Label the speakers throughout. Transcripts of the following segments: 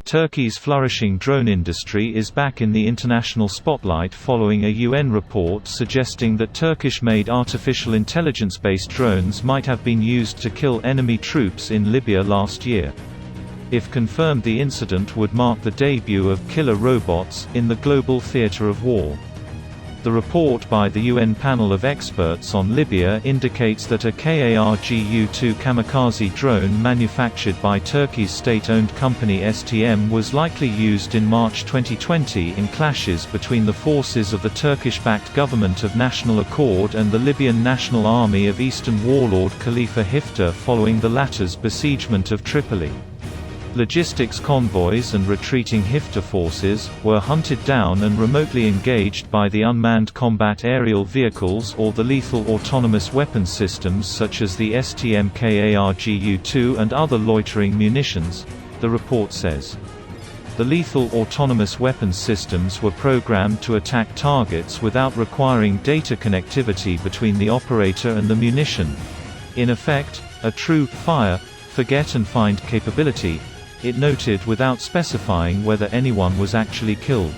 Speaker 1: Turkey's flourishing drone industry is back in the international spotlight following a UN report suggesting that Turkish-made artificial intelligence-based drones might have been used to kill enemy troops in Libya last year. If confirmed, the incident would mark the debut of killer robots in the global theater of war. The report by the UN panel of experts on Libya indicates that a Kargu-2 kamikaze drone manufactured by Turkey's state-owned company STM was likely used in March 2020 in clashes between the forces of the Turkish-backed Government of National Accord and the Libyan National Army of Eastern warlord Khalifa Hifter following the latter's besiegement of Tripoli. Logistics convoys and retreating Hifter forces were hunted down and remotely engaged by the unmanned combat aerial vehicles or the lethal autonomous weapons systems such as the STM Kargu-2 and other loitering munitions, the report says. The lethal autonomous weapons systems were programmed to attack targets without requiring data connectivity between the operator and the munition. In effect, a true fire, forget and find capability, it noted, without specifying whether anyone was actually killed.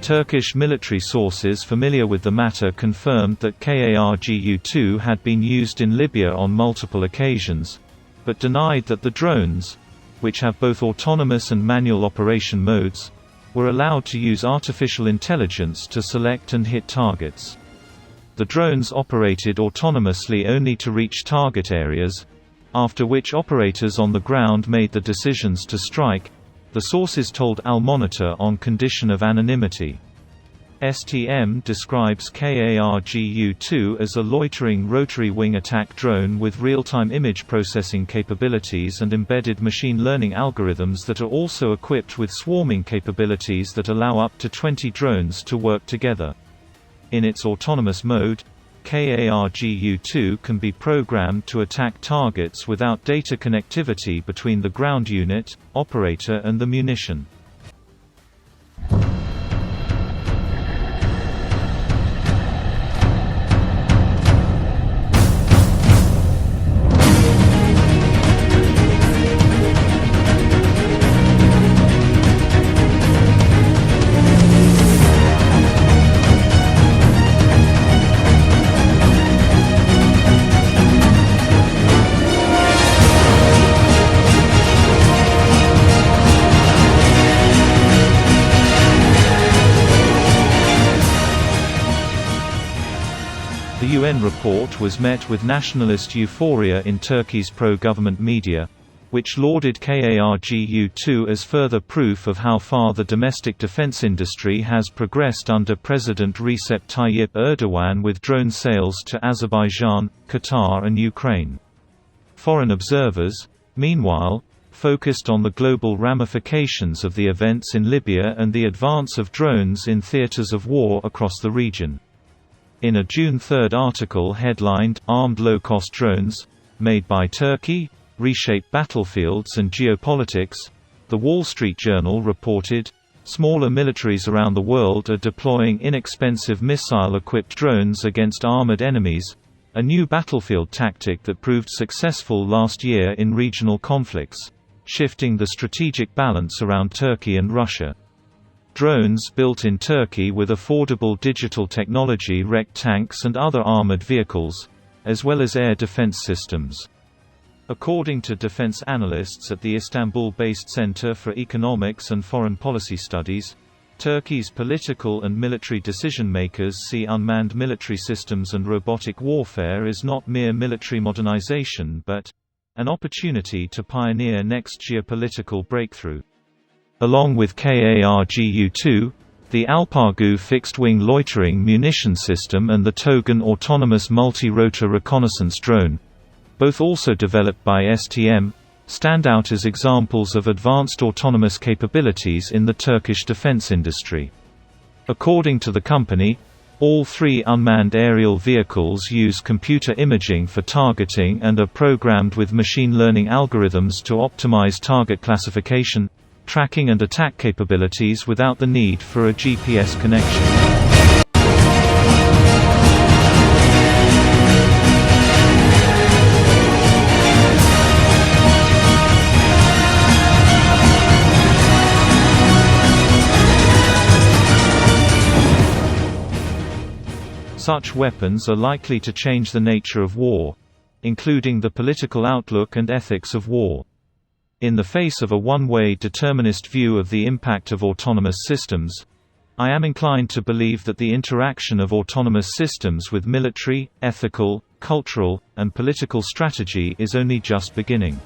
Speaker 1: Turkish military sources familiar with the matter confirmed that Kargu-2 had been used in Libya on multiple occasions, but denied that the drones, which have both autonomous and manual operation modes, were allowed to use artificial intelligence to select and hit targets. The drones operated autonomously only to reach target areas, after which operators on the ground made the decisions to strike, the sources told Al Monitor on condition of anonymity. STM describes Kargu-2 as a loitering rotary wing attack drone with real-time image processing capabilities and embedded machine learning algorithms that are also equipped with swarming capabilities that allow up to 20 drones to work together. In its autonomous mode, Kargu-2 can be programmed to attack targets without data connectivity between the ground unit, operator and the munition. The UN report was met with nationalist euphoria in Turkey's pro-government media, which lauded Kargu-2 as further proof of how far the domestic defense industry has progressed under President Recep Tayyip Erdogan with drone sales to Azerbaijan, Qatar and Ukraine. Foreign observers, meanwhile, focused on the global ramifications of the events in Libya and the advance of drones in theaters of war across the region. In a June 3 article headlined, "Armed Low-Cost Drones, Made by Turkey? Reshape Battlefields and Geopolitics," The Wall Street Journal reported, "Smaller militaries around the world are deploying inexpensive missile-equipped drones against armored enemies, a new battlefield tactic that proved successful last year in regional conflicts, shifting the strategic balance around Turkey and Russia." Drones built in Turkey with affordable digital technology wreck tanks and other armored vehicles, as well as air defense systems. According to defense analysts at the Istanbul-based Center for Economics and Foreign Policy Studies, Turkey's political and military decision-makers see unmanned military systems and robotic warfare as not mere military modernization but an opportunity to pioneer next geopolitical breakthrough. Along with Kargu-2, the Alpargu fixed-wing loitering munition system and the Togun autonomous multi-rotor reconnaissance drone, both also developed by STM, stand out as examples of advanced autonomous capabilities in the Turkish defense industry. According to the company, All 3 unmanned aerial vehicles use computer imaging for targeting and are programmed with machine learning algorithms to optimize target classification, tracking and attack capabilities without the need for a GPS connection. Such weapons are likely to change the nature of war, including the political outlook and ethics of war. In the face of a one-way determinist view of the impact of autonomous systems, I am inclined to believe that the interaction of autonomous systems with military, ethical, cultural, and political strategy is only just beginning.